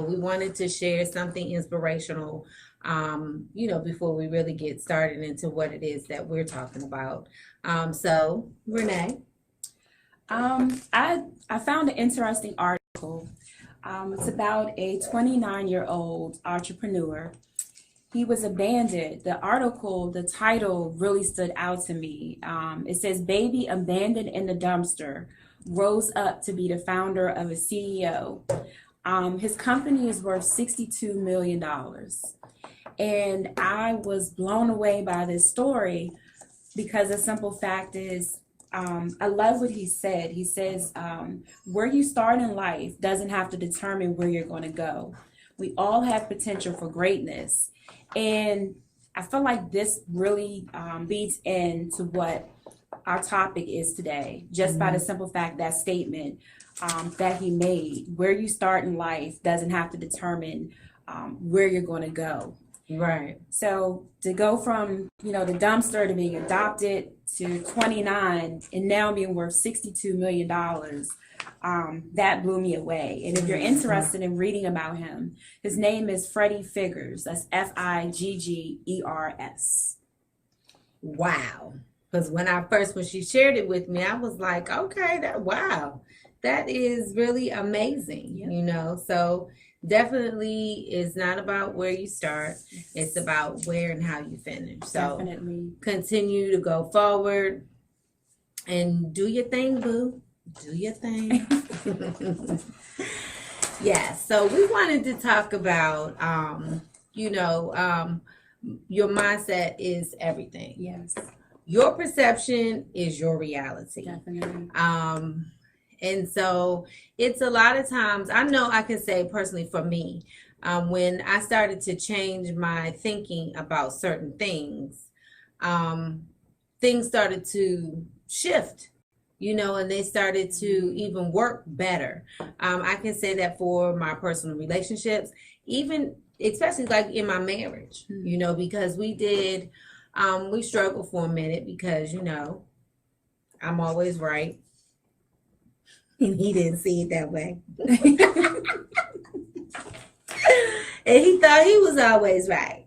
We wanted to share something inspirational, before we really get started into what it is that we're talking about. So, Rennee. I found an interesting article. It's about a 29-year-old entrepreneur. He was abandoned. The article, the title really stood out to me. It says, "Baby abandoned in the dumpster rose up to be the founder of a CEO." His company is worth $62 million. And I was blown away by this story because the simple fact is, I love what he said. He says, where you start in life doesn't have to determine where you're going to go. We all have potential for greatness. And I feel like this really leads into what our topic is today, just by the simple fact, that statement that he made. Where you start in life doesn't have to determine where you're going to go. Right. So to go from, the dumpster to being adopted to 29 and now being worth $62 million, that blew me away. And if you're interested in reading about him, his name is Freddie Figgers. That's Figgers. Wow. Because when she shared it with me, I was like, okay, that is really amazing. Yep. So definitely it's not about where you start. It's about where and how you finish. So Definitely. Continue to go forward and do your thing, boo. Do your thing. Yeah. So we wanted to talk about, your mindset is everything. Yes. Your perception is your reality. Definitely. And so it's a lot of times, I know I can say personally for me, when I started to change my thinking about certain things, things started to shift, and they started to even work better. I can say that for my personal relationships, even especially like in my marriage, because we struggled for a minute because, I'm always right. And he didn't see it that way. And he thought he was always right.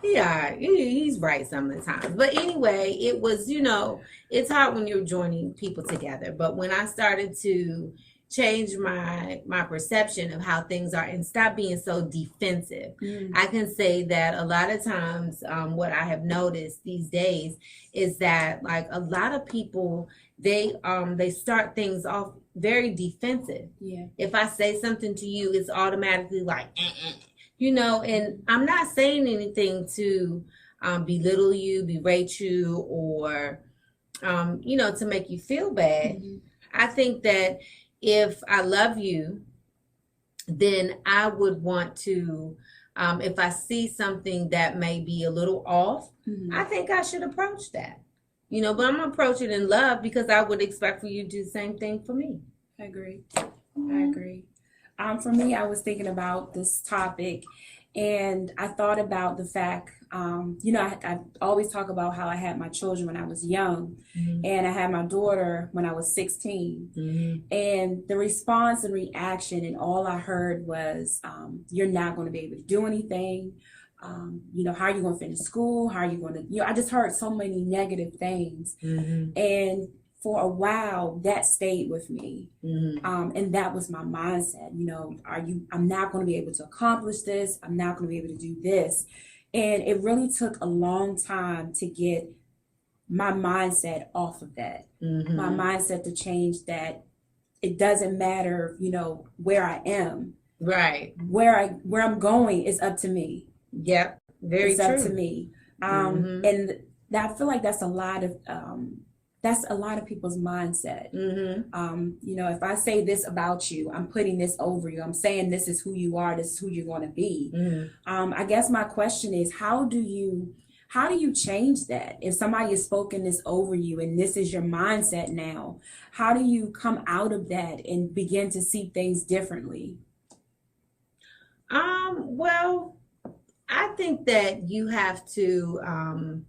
Yeah, he's right some of the time. But anyway, it was, it's hard when you're joining people together. But when I started to change my perception of how things are and stop being so defensive, I can say that a lot of times what I have noticed these days is that like a lot of people, they start things off very defensive. Yeah. If I say something to you, it's automatically like, and I'm not saying anything to belittle you, berate you, or, to make you feel bad. I think that if I love you, then I would want to, if I see something that may be a little off, I think I should approach that. But I'm going to approach it in love because I would expect for you to do the same thing for me. I agree. For me, I was thinking about this topic and I thought about the fact, I always talk about how I had my children when I was young and I had my daughter when I was 16. And the response and reaction and all I heard was, you're not going to be able to do anything. How are you going to finish school? How are you going to, I just heard so many negative things. And for a while, that stayed with me. And that was my mindset. I'm not going to be able to accomplish this. I'm not going to be able to do this. And it really took a long time to get my mindset off of that. My mindset to change that it doesn't matter, where I am. Right. Where I'm going is up to me. Yep. Very true. It's up to me. And I feel like that's a lot of people's mindset. If I say this about you, I'm putting this over you. I'm saying this is who you are. This is who you're going to be. I guess my question is, how do you change that? If somebody has spoken this over you and this is your mindset now, how do you come out of that and begin to see things differently? Well, I think that you have to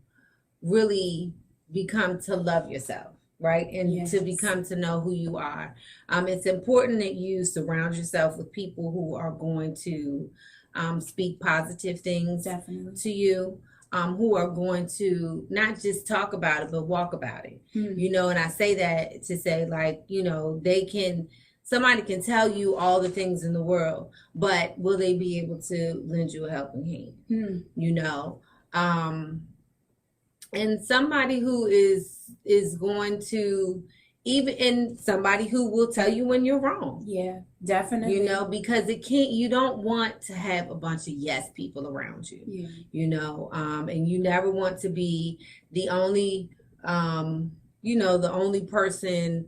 really become to love yourself. right? And to Yes. become to know who you are. It's important that you surround yourself with people who are going to speak positive things Definitely. to you, who are going to not just talk about it, but walk about it. Mm. And I say that to say, like, somebody can tell you all the things in the world, but will they be able to lend you a helping hand? Mm. Um, and somebody who is going to, even, and somebody who will tell you when you're wrong. Yeah, definitely. Because you don't want to have a bunch of yes people around you. Yeah. And you never want to be the only the only person,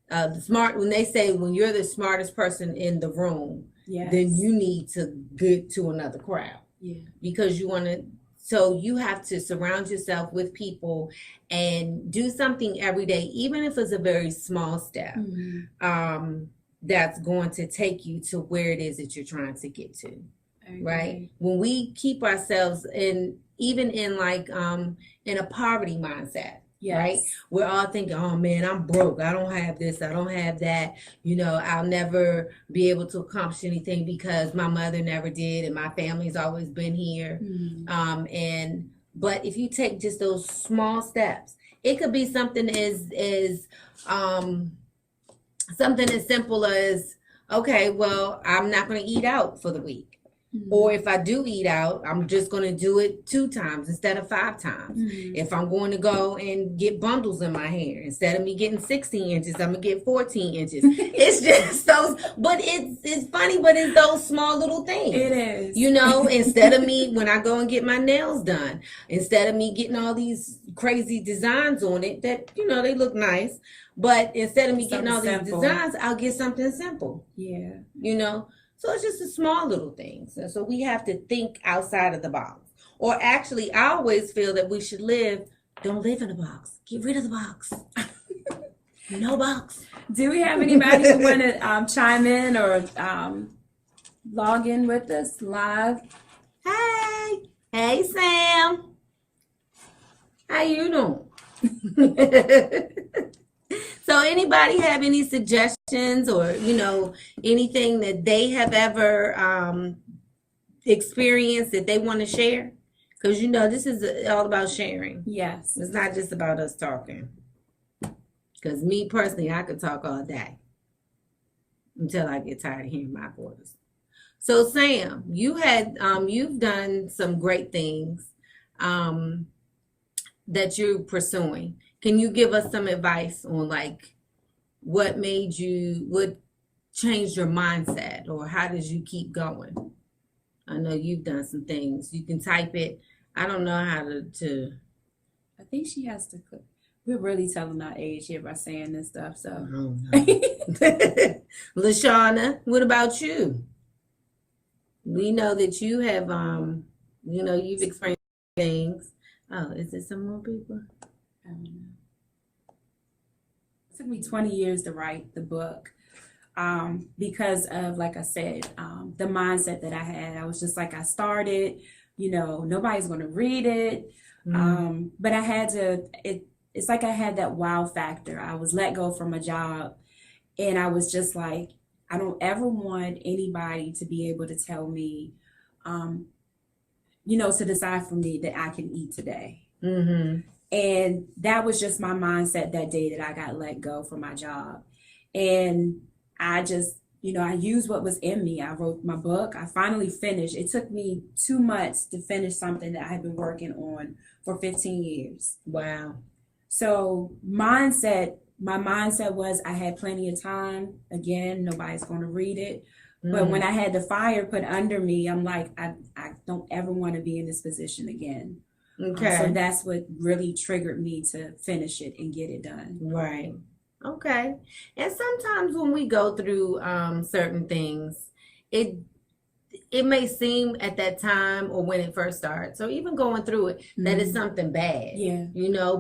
the smart, when they say when you're the smartest person in the room, Yes. then you need to get to another crowd. Yeah. Because you want to, so you have to surround yourself with people and do something every day, even if it's a very small step. Mm-hmm. That's going to take you to where it is that you're trying to get to. Okay. Right? When we keep ourselves even in like in a poverty mindset. Yes. Right? We're all thinking, oh man, I'm broke. I don't have this. I don't have that. I'll never be able to accomplish anything because my mother never did and my family's always been here. Mm-hmm. But if you take just those small steps, it could be something as something as simple as, okay, well, I'm not going to eat out for the week. Mm-hmm. Or if I do eat out, I'm just going to do it 2 times instead of 5 times. Mm-hmm. If I'm going to go and get bundles in my hair, instead of me getting 16 inches, I'm going to get 14 inches. It's just those, but it's funny, but it's those small little things. It is. Instead of me, when I go and get my nails done, instead of me getting all these crazy designs on it that, they look nice, but instead of me getting all these designs, I'll get something simple. Yeah. So it's just a small little things. And so we have to think outside of the box. Or actually, I always feel that we should don't live in a box. Get rid of the box. No box. Do we have anybody who want to chime in or log in with us live? Hey, Sam. How you doing? So anybody have any suggestions or, anything that they have ever experienced that they want to share? Because, this is all about sharing. Yes. It's not just about us talking. Because me personally, I could talk all day until I get tired of hearing my voice. So Sam, you've done some great things that you're pursuing. Can you give us some advice on like what changed your mindset, or how did you keep going? I know you've done some things. You can type it. I don't know how to. I think she has to click. We're really telling our age here by saying this stuff. So, LaShawna, what about you? We know that you have, you've experienced things. Oh, is there some more people? I don't know. It took me 20 years to write the book because of, like I said, the mindset that I had. I was just like, I started, nobody's going to read it. But I had to, it's like I had that wow factor. I was let go from a job and I was just like, I don't ever want anybody to be able to tell me, to decide for me that I can eat today. Mm-hmm. And that was just my mindset that day that I got let go from my job. And I just, I used what was in me. I wrote my book. I finally finished. It took me 2 months to finish something that I had been working on for 15 years. Wow. So my mindset was I had plenty of time. Again, nobody's going to read it. But when I had the fire put under me, I'm like, I don't ever want to be in this position again. Okay. So that's what really triggered me to finish it and get it done. Right. Okay. And sometimes when we go through certain things, it may seem at that time or when it first starts, or even going through it, that it's something bad. Yeah.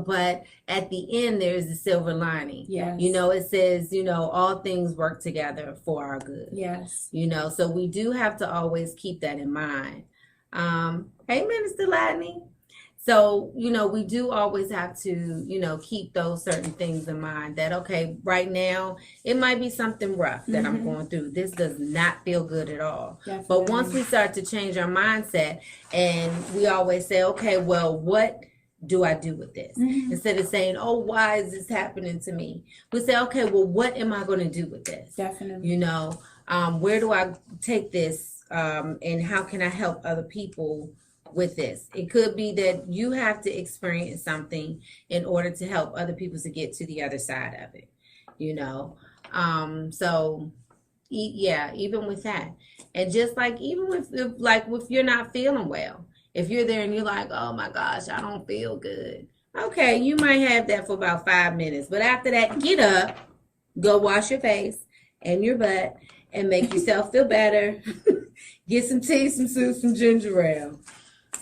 But at the end, there's a silver lining. Yes. It says, all things work together for our good. Yes. So we do have to always keep that in mind. Hey, Minister Ladney. So, we do always have to, keep those certain things in mind that, okay, right now, it might be something rough that I'm Mm-hmm. going through. This does not feel good at all. But once Definitely. we start to change our mindset and we always say, okay, well, what do I do with this? Mm-hmm. Instead of saying, oh, why is this happening to me? We say, okay, well, what am I going to do with this? Definitely. Where do I take this? And how can I help other people with this? It could be that you have to experience something in order to help other people to get to the other side of it, you know. So yeah, even with that, and just like even with if you're not feeling well, if you're there and you're like, oh my gosh, I don't feel good. Okay, you might have that for about 5 minutes, but after that, get up, go wash your face and your butt, and make yourself feel better. Get some tea, some soup, some ginger ale.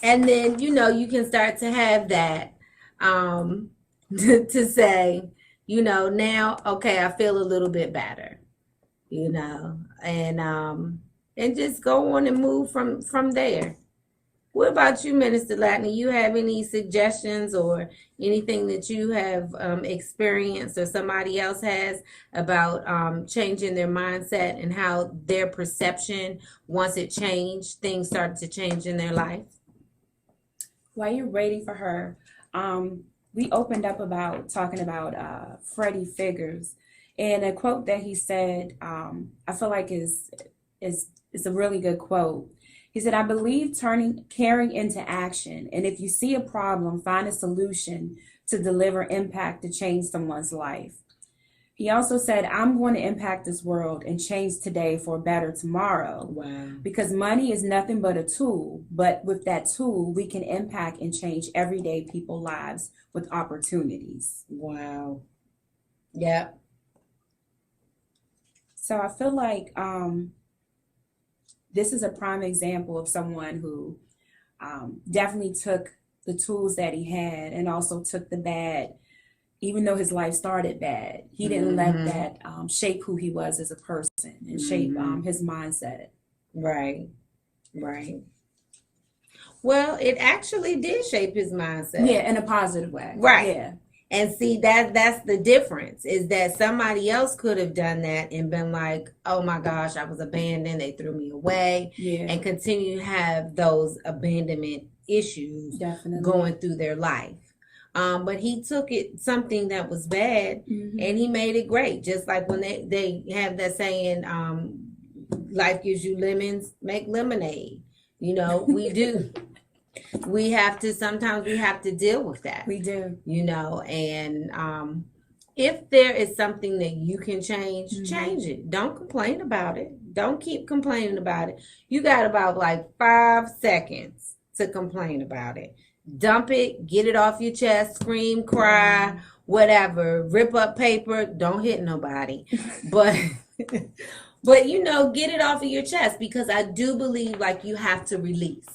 And then, you can start to have that to say, now, okay, I feel a little bit better, and just go on and move from there. What about you, Minister Latney? You have any suggestions or anything that you have experienced or somebody else has about changing their mindset and how their perception, once it changed, things started to change in their life? While you're waiting for her, we opened up about talking about Freddie Figures, and a quote that he said, I feel like is a really good quote. He said, "I believe turning caring into action, and if you see a problem, find a solution to deliver impact to change someone's life." He also said, "I'm going to impact this world and change today for a better tomorrow." Wow. Because money is nothing but a tool, but with that tool, we can impact and change everyday people's lives with opportunities. Wow. Yep. So I feel like this is a prime example of someone who definitely took the tools that he had and also took the bad. Even though his life started bad, he didn't let that shape who he was as a person and shape his mindset. Right. Right. Well, it actually did shape his mindset. Yeah, in a positive way. Right. Yeah. And see, that's the difference, is that somebody else could have done that and been like, oh my gosh, I was abandoned, they threw me away, Yeah. and continue to have those abandonment issues Definitely. going through their life. But he took it something that was bad and he made it great. Just like when they have that saying, life gives you lemons, make lemonade. We do. Sometimes we have to deal with that. We do. And if there is something that you can change, change it. Don't complain about it. Don't keep complaining about it. You got about like 5 seconds to complain about it. Dump it, get it off your chest, scream, cry, whatever, rip up paper, don't hit nobody. But get it off of your chest, because I do believe like you have to release.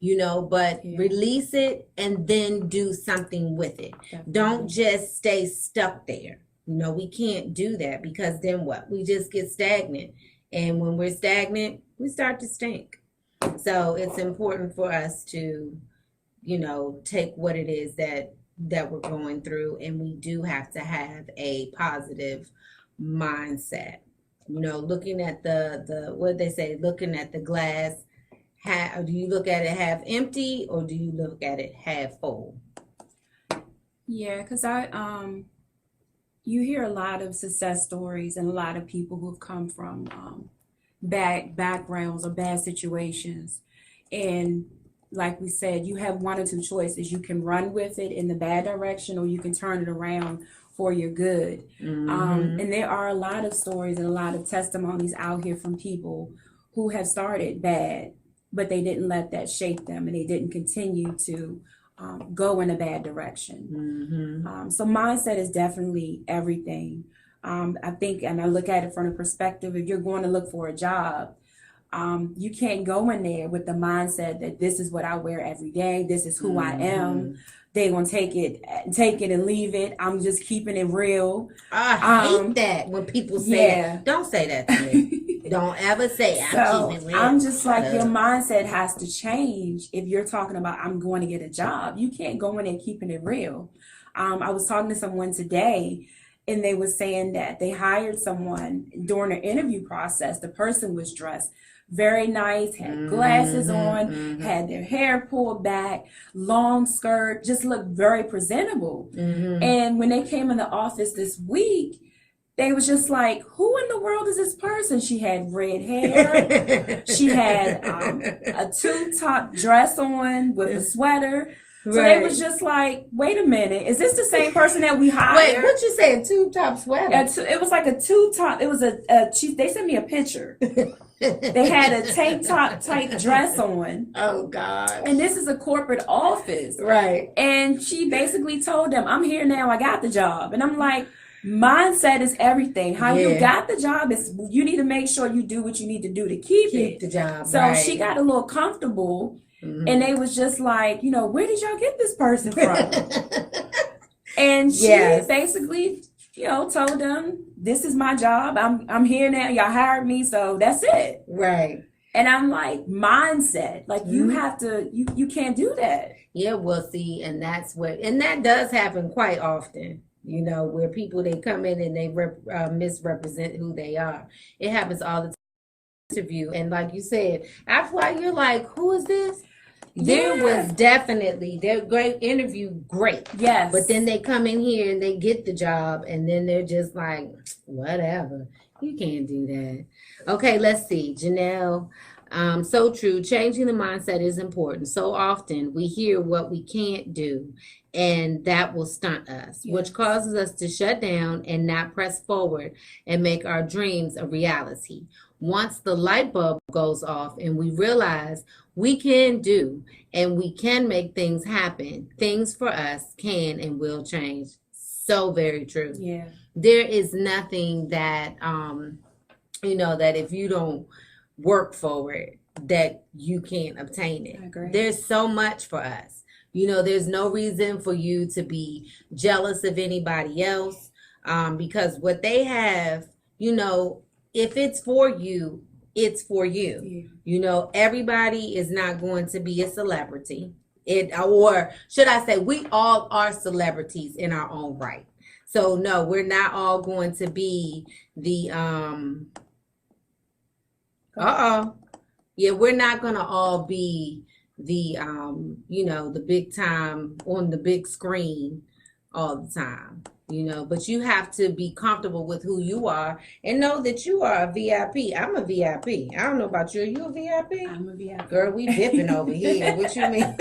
Release it and then do something with it. Definitely. Don't just stay stuck there. We can't do that, because then what? We just get stagnant. And when we're stagnant, we start to stink. So it's important for us to, take what it is that we're going through, and we do have to have a positive mindset. Looking at the what they say, looking at the glass. Do you look at it half empty, or do you look at it half full? Yeah, because you hear a lot of success stories and a lot of people who've come from bad backgrounds or bad situations. And like we said, you have one or two choices. You can run with it in the bad direction, or you can turn it around for your good. And there are a lot of stories and a lot of testimonies out here from people who have started bad, but they didn't let that shape them, and they didn't continue to go in a bad direction. So mindset is definitely everything. I think, and I look at it from the perspective, if you're going to look for a job, you can't go in there with the mindset that this is what I wear every day, this is who I am. They're gonna take it and leave it. I'm just keeping it real. I hate that when people say that. Don't say that to me. Don't ever say I'm So keeping real. I'm just like, your Uh, mindset has to change if you're talking about, I'm going to get a job. You can't go in and keeping it real. I was talking to someone today, and they were saying that they hired someone during the interview process. The person was dressed very nice, had glasses on, had their hair pulled back, long skirt, just looked very presentable. And when they came in the office this week, they was just like, who in the world is this person? She had red hair. She had a tube-top dress on with a sweater. So they was just like, wait a minute, is this the same person that we hired? Wait, what you saying? Tube top sweater? It was like a tube-top. It was they sent me a picture. They had a tank top type dress on. Oh God. And this is a corporate office. Right. And she basically told them, I'm here now, I got the job. And I'm like, mindset is everything. How you got the job is you need to make sure you do what you need to do to keep it. the job. So she got a little comfortable, and they was just like, where did y'all get this person from? And she basically, told them, this is my job. I'm here now. Y'all hired me, so that's it. Right. And I'm like, mindset. Like you have to, you can't do that. Yeah, we'll see, and that does happen quite often. Where people, they come in and they misrepresent who they are. It happens all the time. Interview, and like you said, after a while you're like, who is this? There was definitely their great interview, great. Yes. But then they come in here and they get the job, and then they're just like, whatever. You can't do that. Okay, let's see. Janelle, so true. Changing the mindset is important. So often we hear what we can't do, and that will stunt us, which causes us to shut down and not press forward and make our dreams a reality. Once the light bulb goes off and we realize we can do and we can make things happen, things for us can and will change. So very true. Yeah. There is nothing that, that if you don't work for it, that you can't obtain it. I agree. There's so much for us. There's no reason for you to be jealous of anybody else, because what they have, if it's for you, it's for you. Yeah. Everybody is not going to be a celebrity. Or should I say, we all are celebrities in our own right. So no, we're not all going to be the we're not gonna all be the the big time on the big screen all the time. But you have to be comfortable with who you are and know that you are a VIP. I'm a VIP. I don't know about you. Are you a VIP? I'm a VIP. Girl, we dipping over here. What you mean?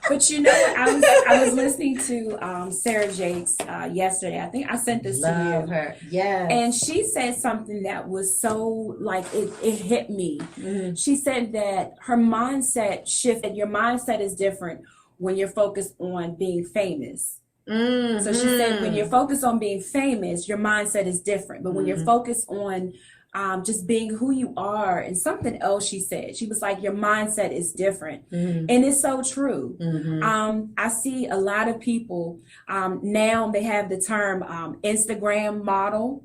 But I was listening to Sarah Jakes yesterday. I think I sent this to you. Her. Yes. And she said something that was so like it hit me. Mm-hmm. She said that her mindset shifted. Your mindset is different when you're focused on being famous. Mm-hmm. So she said when you're focused on being famous, your mindset is different. But when you're focused on just being who you are, and something else she said, she was like, your mindset is different. And it's so true. I see a lot of people now, they have the term Instagram model.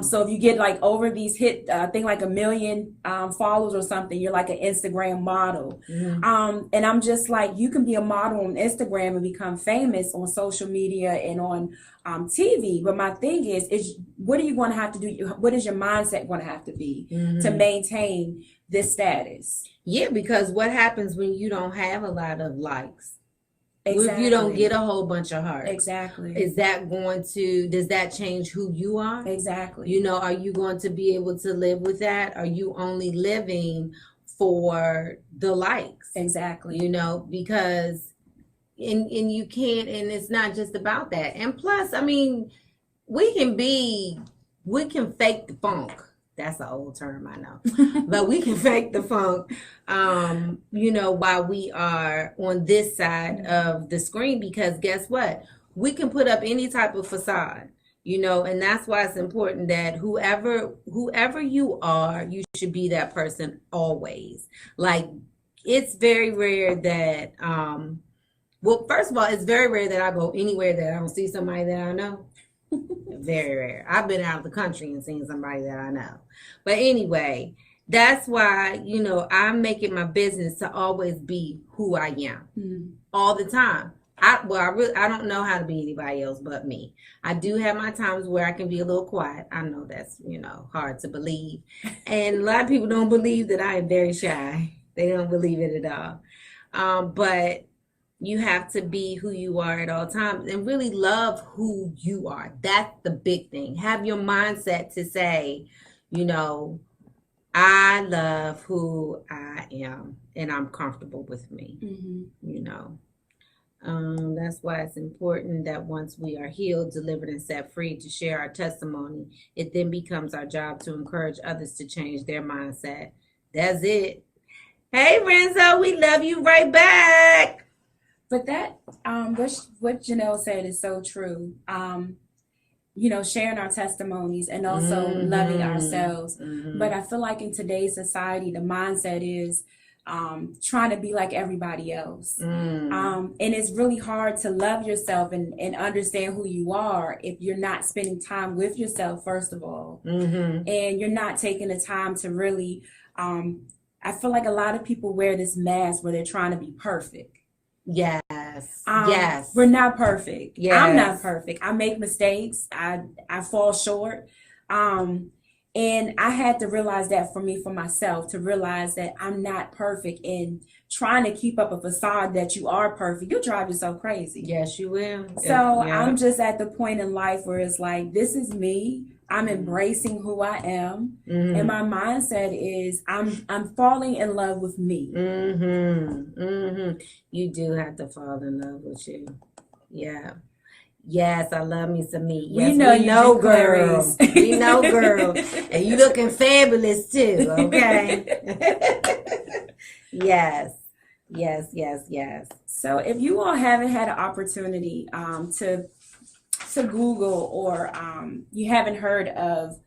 So if you get like over these I think like 1 million followers or something, you're like an Instagram model. And I'm just like, you can be a model on Instagram and become famous on social media and on TV. But my thing is what are you going to have to do? What is your mindset going to have to be to maintain this status? Yeah, because what happens when you don't have a lot of likes? Exactly. If you don't get a whole bunch of hearts. Exactly. Does that change who you are? Exactly. Are you going to be able to live with that? Are you only living for the likes? Exactly. Because and you can't, and it's not just about that. And plus, I mean, we can fake the funk. That's an old term, I know. But we can fake the funk, while we are on this side of the screen, because guess what? We can put up any type of facade, and that's why it's important that whoever you are, you should be that person always. Like, it's very rare that, well, first of all, it's very rare that I go anywhere that I don't see somebody that I know. Very rare. I've been out of the country and seen somebody that I know. But anyway, that's why, I'm making my business to always be who I am all the time. I don't know how to be anybody else but me. I do have my times where I can be a little quiet. I know that's, hard to believe. And a lot of people don't believe that I am very shy. They don't believe it at all. But you have to be who you are at all times and really love who you are. That's the big thing. Have your mindset to say, I love who I am and I'm comfortable with me. That's why it's important that once we are healed, delivered, and set free to share our testimony, it then becomes our job to encourage others to change their mindset. That's it. Hey, Renzo, we love you right back. But that, what Janelle said is so true. Sharing our testimonies and also loving ourselves. But I feel like in today's society, the mindset is trying to be like everybody else. And it's really hard to love yourself and understand who you are if you're not spending time with yourself, first of all. And you're not taking the time to really, I feel like a lot of people wear this mask where they're trying to be perfect. Yes. Yes. We're not perfect. Yes. I'm not perfect. I make mistakes. I fall short. And I had to realize that for myself, to realize that I'm not perfect, and trying to keep up a facade that you are perfect, you'll drive yourself crazy. Yes, you will. So I'm just at the point in life where it's like, this is me. I'm embracing who I am, and my mindset is I'm falling in love with me. You do have to fall in love with you. Yeah. Yes, I love me some me. Yes, we know, girl. We know, girl. And you looking fabulous too. Okay. Yes. So if you all haven't had an opportunity to Google, or you haven't heard of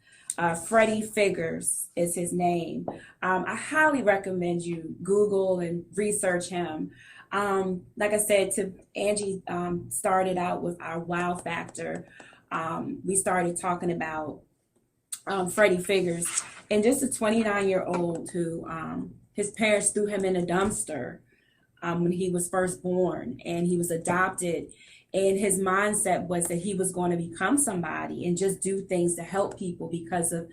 Freddie Figures is his name, I highly recommend you Google and research him. Like I said, to Angie started out with our wow factor. We started talking about Freddie Figures, and just a 29-year-old who his parents threw him in a dumpster when he was first born, and he was adopted. And his mindset was that he was going to become somebody and just do things to help people because of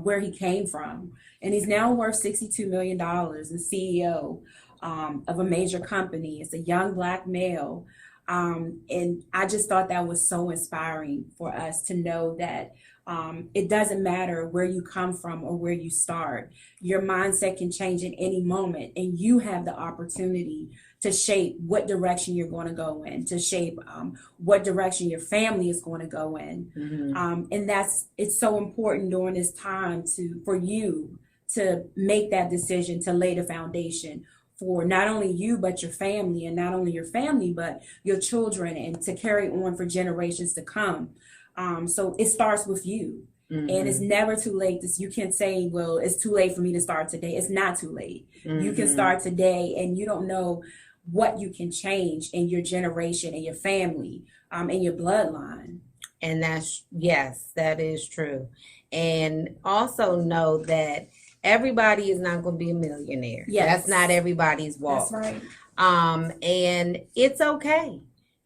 where he came from. And he's now worth $62 million, the CEO of a major company. It's a young Black male. And I just thought that was so inspiring for us to know that it doesn't matter where you come from or where you start. Your mindset can change in any moment, and you have the opportunity to shape what direction you're going to go in, to shape what direction your family is going to go in. And it's so important during this time for you to make that decision, to lay the foundation for not only you, but your family, and not only your family, but your children, and to carry on for generations to come. So it starts with you. And it's never too late. You can't say, well, it's too late for me to start today. It's not too late. You can start today, and you don't know what you can change in your generation and your family, and your bloodline. And that is true. And also know that everybody is not going to be a millionaire. Yes. That's not everybody's walk. That's right. And it's okay.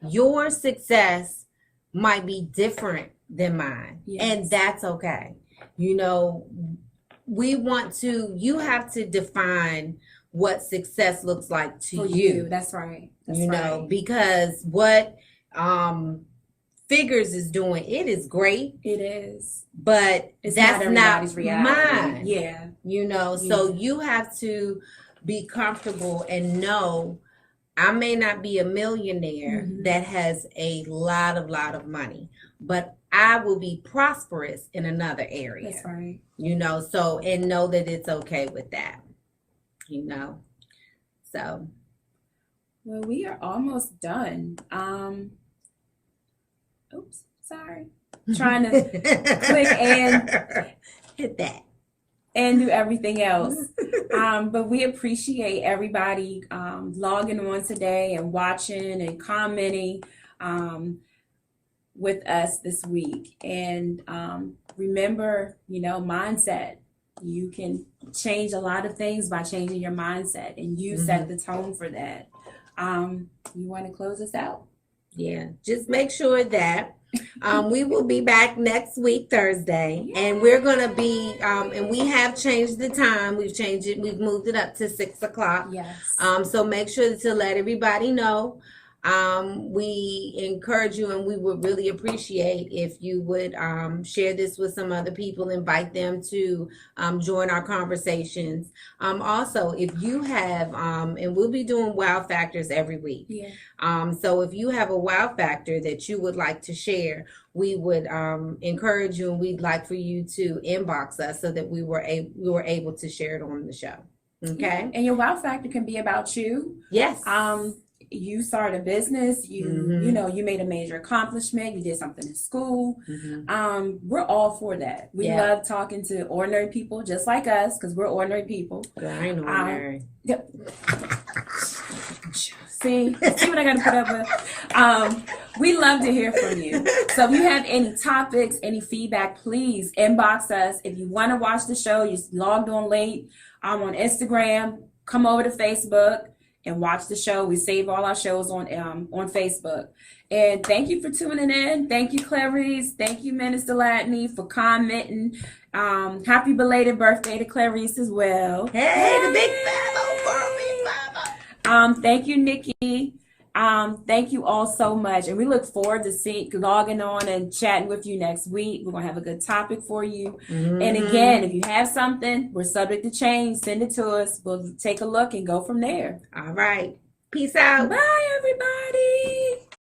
Your success might be different than mine. Yes. And that's okay. You have to define what success looks like to you. That's right. Because what Figures is doing, it is great. It is. But that's not mine. Yeah. So you have to be comfortable and know I may not be a millionaire that has a lot of money, but I will be prosperous in another area. That's right. So, and know that it's okay with that. So. Well, we are almost done. Oops, sorry. Trying to click and hit that and do everything else. But we appreciate everybody logging on today and watching and commenting. with us this week. And remember, mindset. You can change a lot of things by changing your mindset, and you set the tone for that. You want to close us out? Yeah, just make sure that we will be back next week, Thursday, and we're going to be, and we have changed the time. We've changed it. We've moved it up to 6 o'clock. Yes. So make sure to let everybody know. We encourage you, and we would really appreciate if you would share this with some other people, invite them to join our conversations. Also, if you have, and we'll be doing wow factors every week. Yeah. So if you have a wow factor that you would like to share, we would encourage you, and we'd like for you to inbox us so that we were able to share it on the show. Okay. Yeah. And your wow factor can be about you. Yes. You started a business, you made a major accomplishment, you did something in school. We're all for that. We love talking to ordinary people just like us, because we're ordinary people. I ain't ordinary. See what I got to put up with? We love to hear from you. So if you have any topics, any feedback, please inbox us. If you want to watch the show, you logged on late, I'm on Instagram, come over to Facebook and watch the show. We save all our shows on Facebook. And thank you for tuning in. Thank you, Clarice. Thank you, Minister Latney, for commenting. Happy belated birthday to Clarice as well. Hey, the big mama. Thank you, Nikki. Thank you all so much. And we look forward to logging on and chatting with you next week. We're going to have a good topic for you. And again, if you have something, we're subject to change, send it to us. We'll take a look and go from there. All right. Peace out. Bye, everybody.